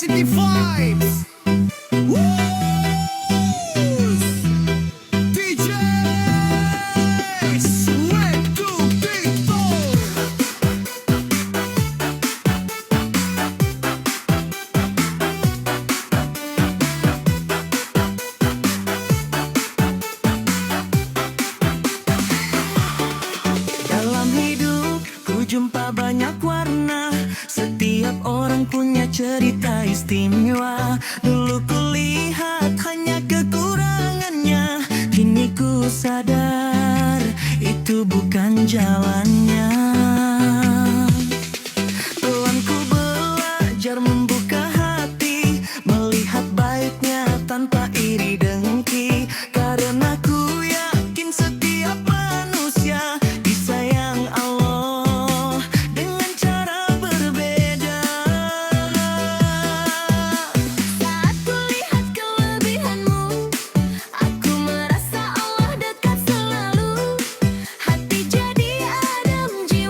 positive vibes. DJ Swag to TikTok. Dalam hidup ku jumpa banyak warna. Setiap orang punya cerita istimewa. Dulu kulihat hanya kekurangannya, kini ku sadar itu bukan jalannya. Pelan ku belajar membuka hati, melihat baiknya tanpa iri dengki. Karena ku yakin setiap manusia disayang Allah dengan cara berbeda. Saat kulihat kelebihanmu, aku merasa Allah dekat selalu. Hati jadi adem, jiwa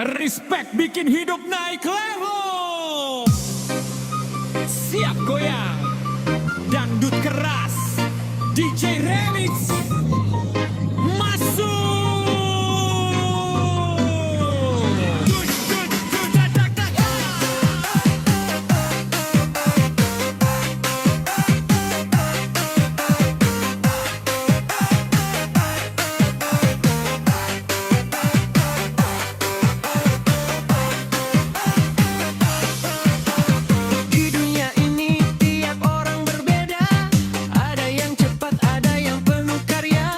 Respect bikin hidup naik level. Siap goyang, dangdut keras, DJ Remix masuk. Di dunia ini tiap orang berbeda. Ada yang cepat, ada yang penuh karya.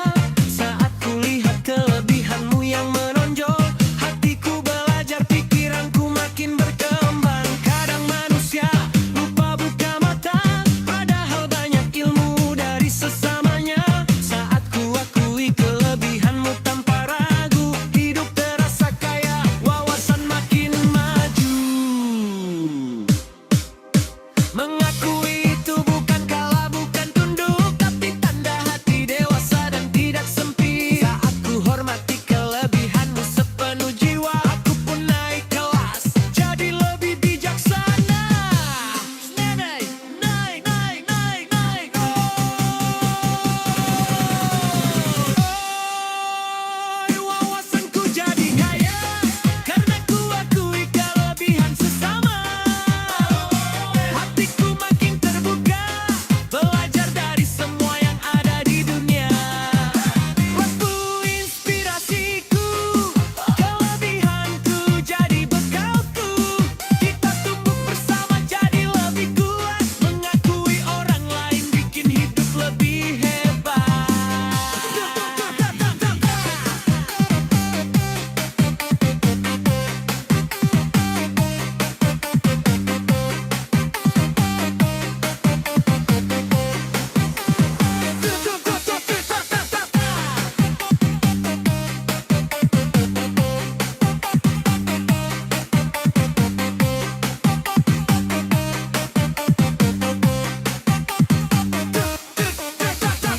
Saat kulihat kelebihanmu yang menonjol, hatiku belajar, pikiranku makin berkembang. Kadang manusia lupa buka mata, padahal banyak ilmu dari sesamanya. Saat ku akui kelebihanmu tanpa ragu, hidup terasa kaya, wawasan makin maju. Mengakui itu bukan kalah, bukan tunduk, tapi tanda hati dewasa dan tidak sempit. Saat ku hormati kelebihanmu sepenuh jiwa, aku pun naik kelas, jadi lebih bijaksana. Naik, naik, naik, naik, naik. Wawasanku jadi kaya, karena ku akui kelebihan sesama. Hatiku makin terbuka, belajar dari semua yang ada di dunia. Waktu inspirasiku, kelebihanku jadi bekalku. Kita tumbuh bersama jadi lebih kuat, mengakui orang lain bikin hidup lebih hebat.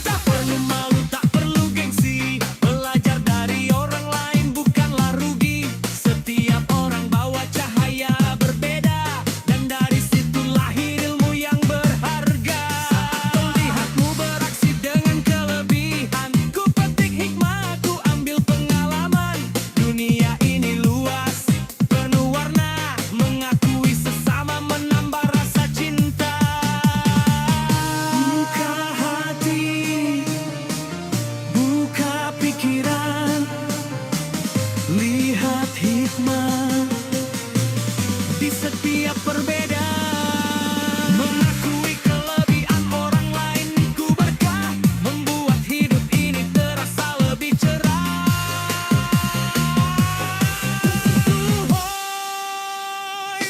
Tak perlu malu, tak perlu gengsi, belajar dari orang lain bukanlah rugi. Setiap orang bawa cahaya berbeda, dan dari situ lahir ilmu yang berharga. Saat melihatmu beraksi dengan kelebihan, ku petik hikmah, ku ambil pengalaman. Dunia ini luas, penuh warna, mengakui sesama menambah rasa cinta. Buka hati, buka pikiran, lihat hikmah di setiap perbedaan. Mengakui kelebihan orang lain, ku berkah, membuat hidup ini terasa lebih cerah.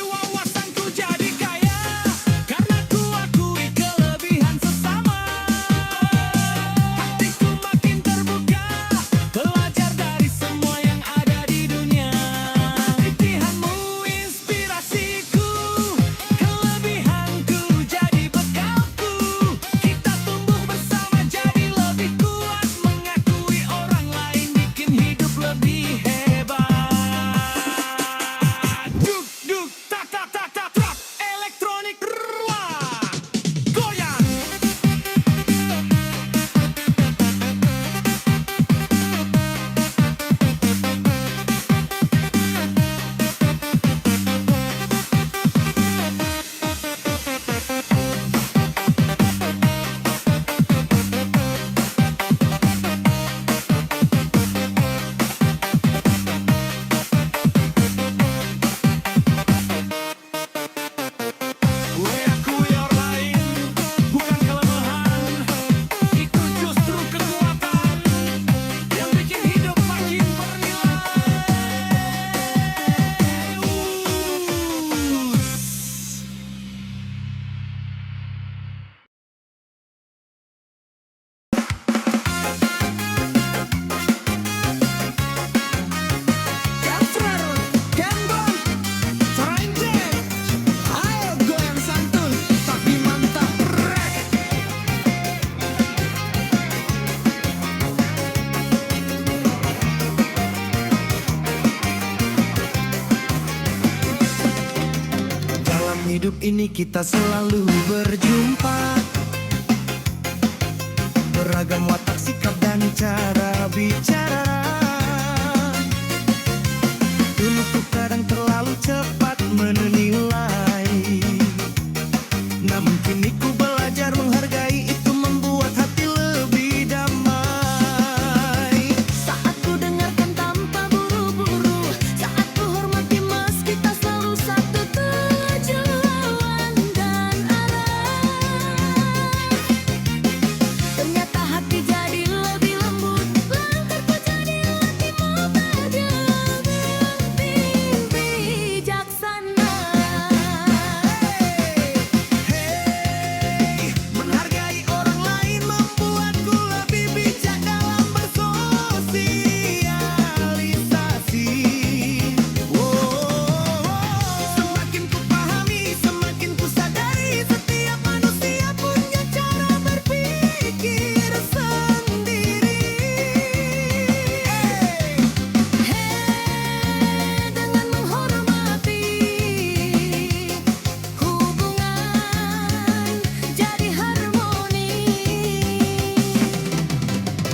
Wawasanku jadi kaya, karena ku akui kelebihan sesama. Hatiku makin terbuka, belajar dari semua yang ada di dunia. Pikiranmu inspirasiku, hidup ini kita selalu berjumpa. Beragam watak, sikap, dan cara bicara. Dulu ku kadang terlalu cepat menilai, namun kini ku belajar menghargai. Itu membuat hati lebih damai. Saat ku dengarkan tanpa buru-buru, saat ku hormati meski tak selalu satu tujuan dan arah. Ternyata hati jadi lebih lembut, langkahku jadi lebih lebih bijaksana. Hey, menghargai orang lain membuatku lebih bijak dalam bersosialisasi. Semakin ku pahami, semakin ku sadari, setiap manusia punya cara berpikir sendiri. Dengan menghormati, hubungan jadi harmoni.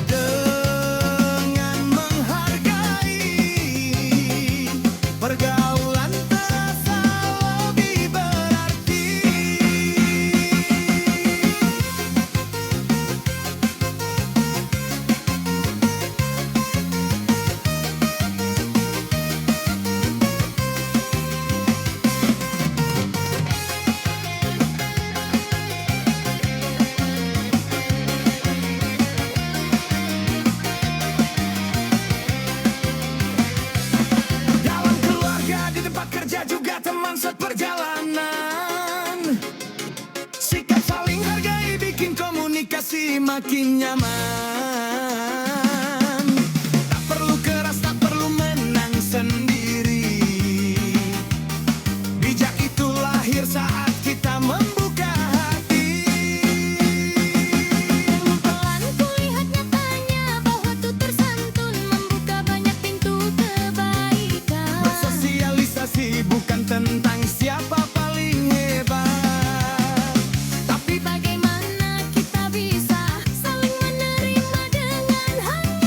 Dengan menghargai, pergaulan terasa lebih berarti. Dalam keluarga, di tempat kerja, juga teman seperjalanan. Sikap saling hargai bikin komunikasi makin nyaman. Tak perlu keras, tak perlu menang sendiri. Bijak itu lahir saat kita membuka hati. Pelan ku lihat nyatanya bahwa tutur tersantun membuka banyak pintu kebaikan. Bersosialisasi bukan tentang siapa paling hebat, Tapi bagaimana kita bisa saling menerima dengan hangat.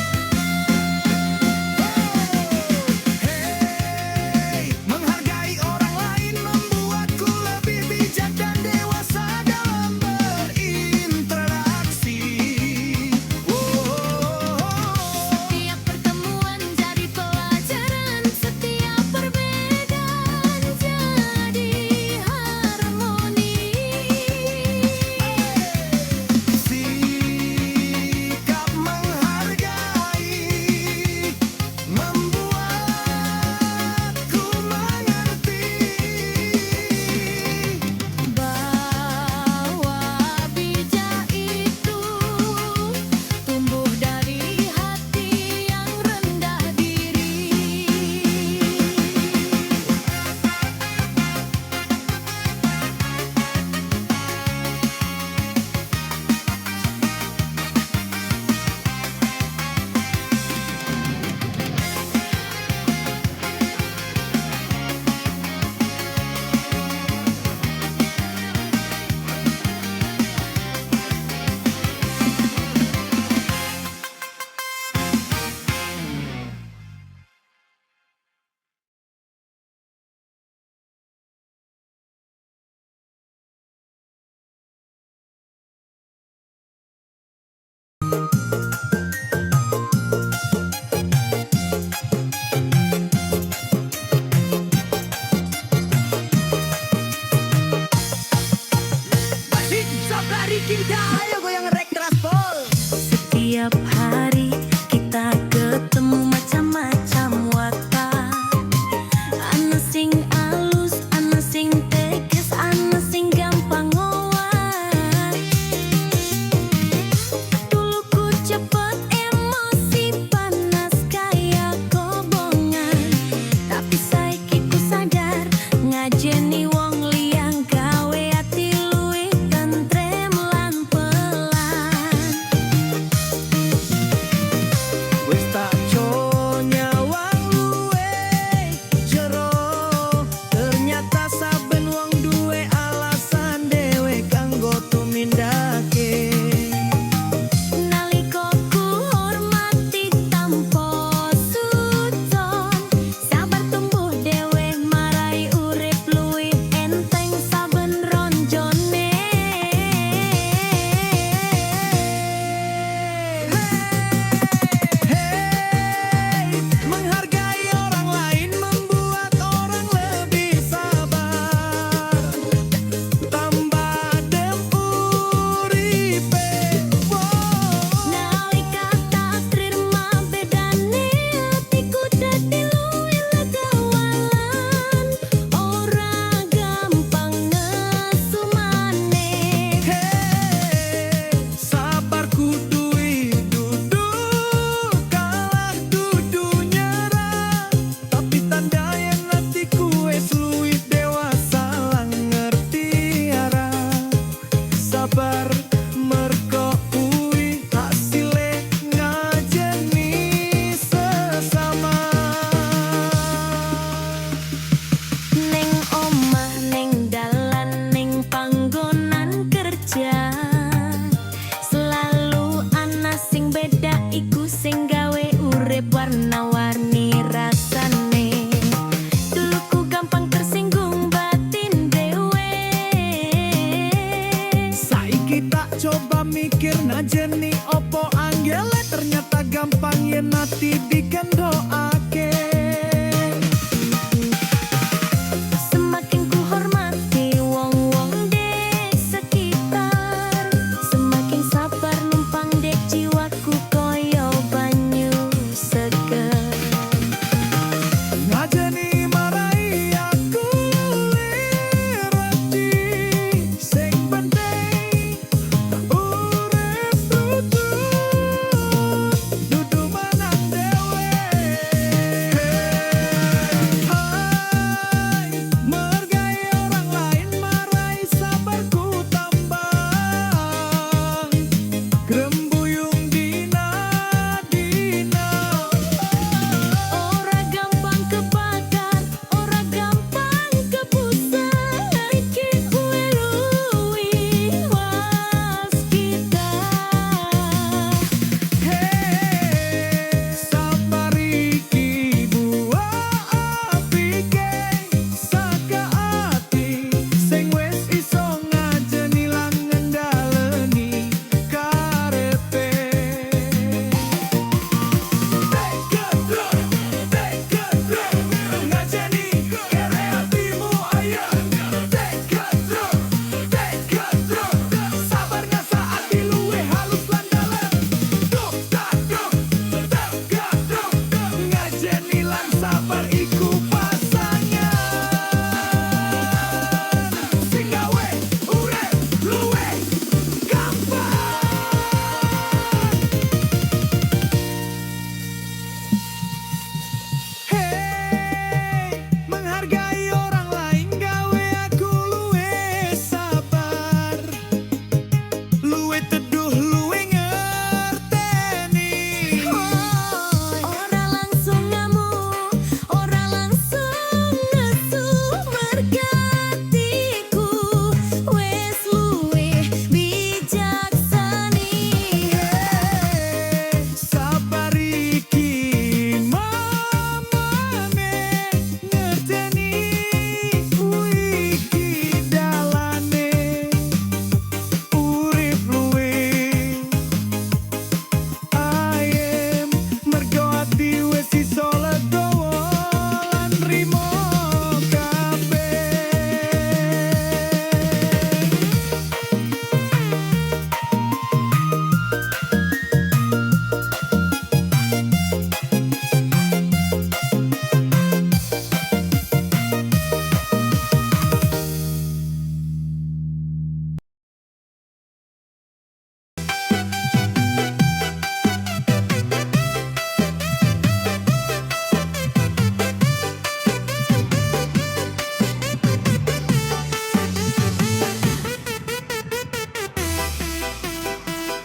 hey, menghargai orang lain membuatku lebih bijak dan dewasa dalam berinteraksi. Setiap pertemuan jadi pelajaran, setiap perbedaan jadi harmoni. Sikap menghargai membuatku mengerti Bahwa bijak itu tumbuh dari hati yang rendah diri. Ayo goyang rek keras pol. Setiap hari kita ketemu macam-macam watak. Ana sing alus, ana sing tegas, ana sing gampang ngowak. Dulu ku cepet emosi, panas kayak kobongan. Tapi saiki ku sadar ngajeni wong liyang gawe ati luwih tentrem lan pelan.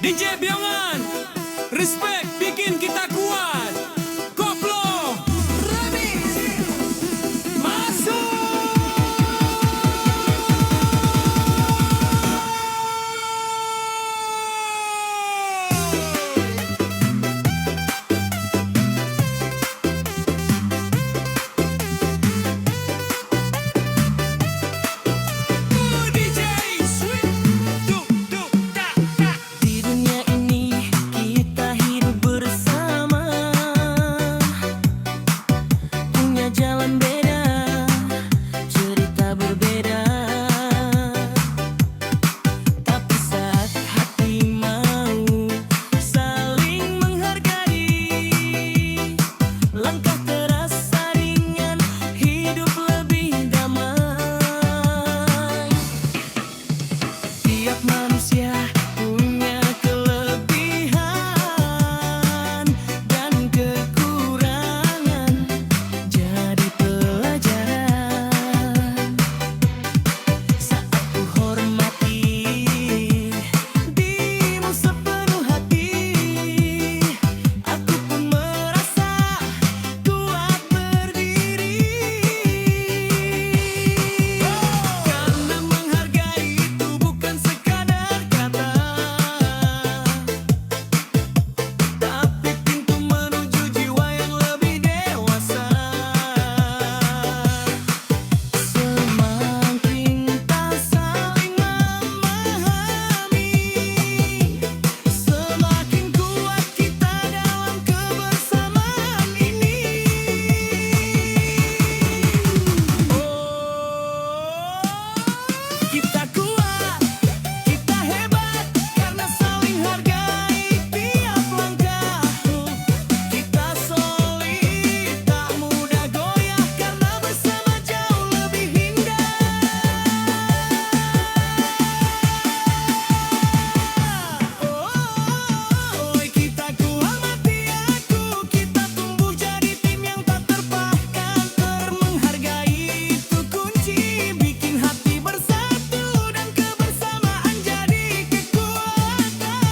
DJ Biongan, respect bikin kita kuat. Koplo Remix, masuk. DJ Sweet, duk duk tak tak. Di dunia ini kita hidup bersama, punya jalan beda, cerita berbeda. Tapi saat hati mau saling menghargai, langkah terasa ringan, hidup lebih damai. Tiap manusia punya kelebihan dan kekurangan, jadi pelajaran. Saat ku hormati dirimu sepenuh hati, aku pun merasa kuat berdiri. Karena menghargai itu bukan sekadar kata, tapi pintu menuju jiwa yang lebih dewasa. Semakin tak saling memahami, semakin kuat kita dalam kebersamaan ini. Kita kuat, kita hebat, karena saling hargai tiap langkah. Kita solid, tak mudah goyah, karena bersama jauh lebih indah. Kita ku amati aku, kita tumbuh jadi tim yang tak terpakan. Menghargai itu kunci, bikin hati bersatu dan kebersamaan jadi kekuatan.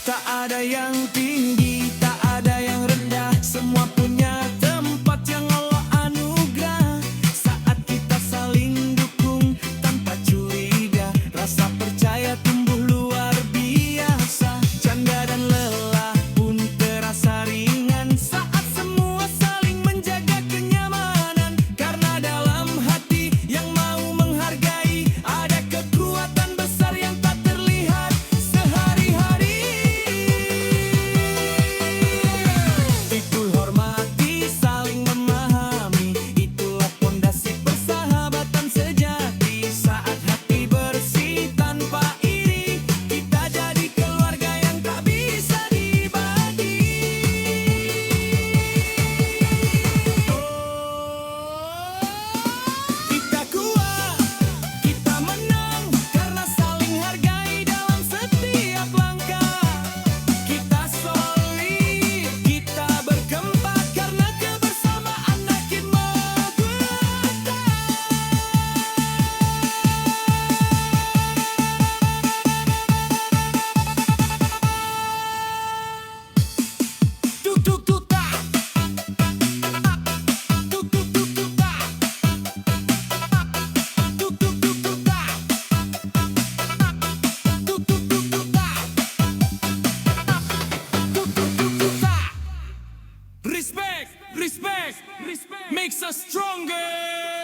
Tak ada yang tinggi, tak ada yang rendah, semua punya tempat yang Allah anugerah. Saat kita saling dukung tanpa curiga, rasa percaya tumbuh luar biasa. Canda dan lelah pun terasa ringan saat semua saling menjaga kenyamanan. Karena dalam hati yang mau menghargai, ada kekuatan besar yang tak terlihat sehari-hari. Itu hormati, saling memahami, itulah pondasi persahabatan sejati. Saat hati bersih tanpa iri, kita jadi keluarga yang tak bisa dibagi. Kita kuat, kita menang, karena saling hargai dalam setiap langkah. Kita solid, kita berkembang, karena kebersamaan makin mengkuatkan. Tuk tuk tuk tak, tuk tuk tuk tuk tak, tuk tuk tuk tuk tak, tuk tuk tuk tuk tak, tuk tuk tuk tuk tak. Respect, respect, respect makes us stronger.